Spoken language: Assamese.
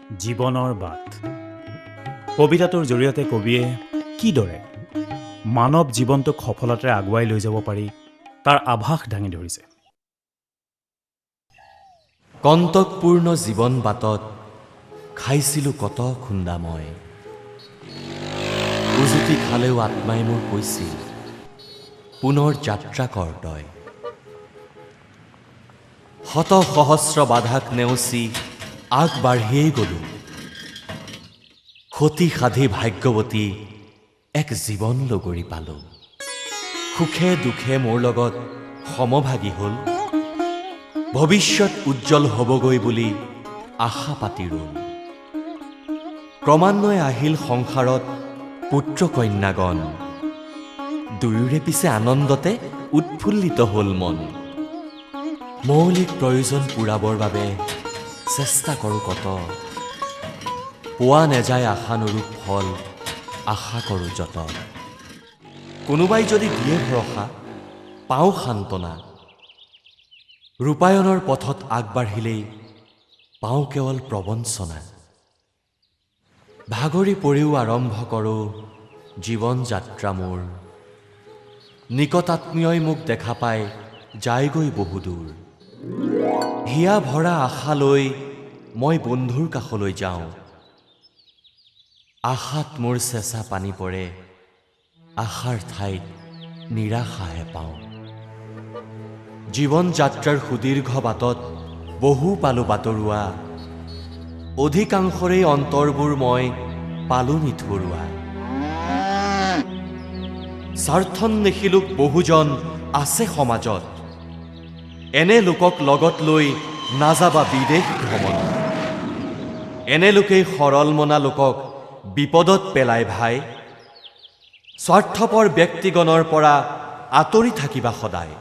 জীৱনৰ বাট কবিতাটোৰ জৰিয়তে কবিয়ে কিদৰে মানৱ জীৱনটোক সফলতাৰে আগুৱাই লৈ যাব পাৰি তাৰ আভাস দাঙি ধৰিছে। কণ্টকপূৰ্ণ জীৱন বাটত খাইছিলোঁ কত খুন্দা মই, উজুতি খালেও আত্মাই মোৰ কৈছিল পুনৰ যাত্ৰা কৰ তই। শত সহস্ৰ বাধাক নেওচি আগবাঢ়িয়েই গলো, সতী সাধি ভাগ্যৱতী এক জীৱন লগৰী পালো। সুখে দুখে মোৰ লগত সমভাগী হ'ল, ভৱিষ্যত উজ্জ্বল হ'বগৈ বুলি আশা পাতি ৰ'ল। ক্ৰমান্বয়ে আহিল সংসাৰত পুত্ৰ কন্যাগণ, দুয়োৰে পিছে আনন্দতে উৎফুল্লিত হ'ল মন। মৌলিক প্ৰয়োজন পূৰাবৰ বাবে চেষ্টা কৰোঁ কত, পোৱা নেযায় আশানুৰূপ ফল আশা কৰোঁ যত। কোনোবাই যদি দিয়ে ভৰসা পাওঁ সান্তনা, ৰূপায়ণৰ পথত আগবাঢ়িলেই পাওঁ কেৱল প্ৰবঞ্চনা। ভাগৰি পৰিও আৰম্ভ কৰোঁ জীৱন যাত্ৰা মোৰ, নিকটাত্মীয়ই মোক দেখা পাই যায়গৈ বহুদূৰ। হিয়া ভৰা আশা লৈ মই বন্ধুৰ কাষলৈ যাওঁ, আশাত মোৰ চেঁচা পানী পৰে, আশাৰ ঠাইত নিৰাশাহে পাওঁ। জীৱন যাত্ৰাৰ সুদীৰ্ঘ বাটত বহু পালোঁ বাটৰুৱা, অধিকাংশৰেই অন্তৰবোৰ মই পালোঁ নিথৰুৱা। স্বাৰ্থন্বেষী লোক বহুজন আছে সমাজত, এনে লোকক লগত লৈ নাযাবা বিদেশ ভ্ৰমণ। এনে লোকেই সৰল মনা লোকক বিপদত পেলাই ভাই, স্বাৰ্থপৰ ব্যক্তিগণৰ পৰা আঁতৰি থাকিবা সদায়।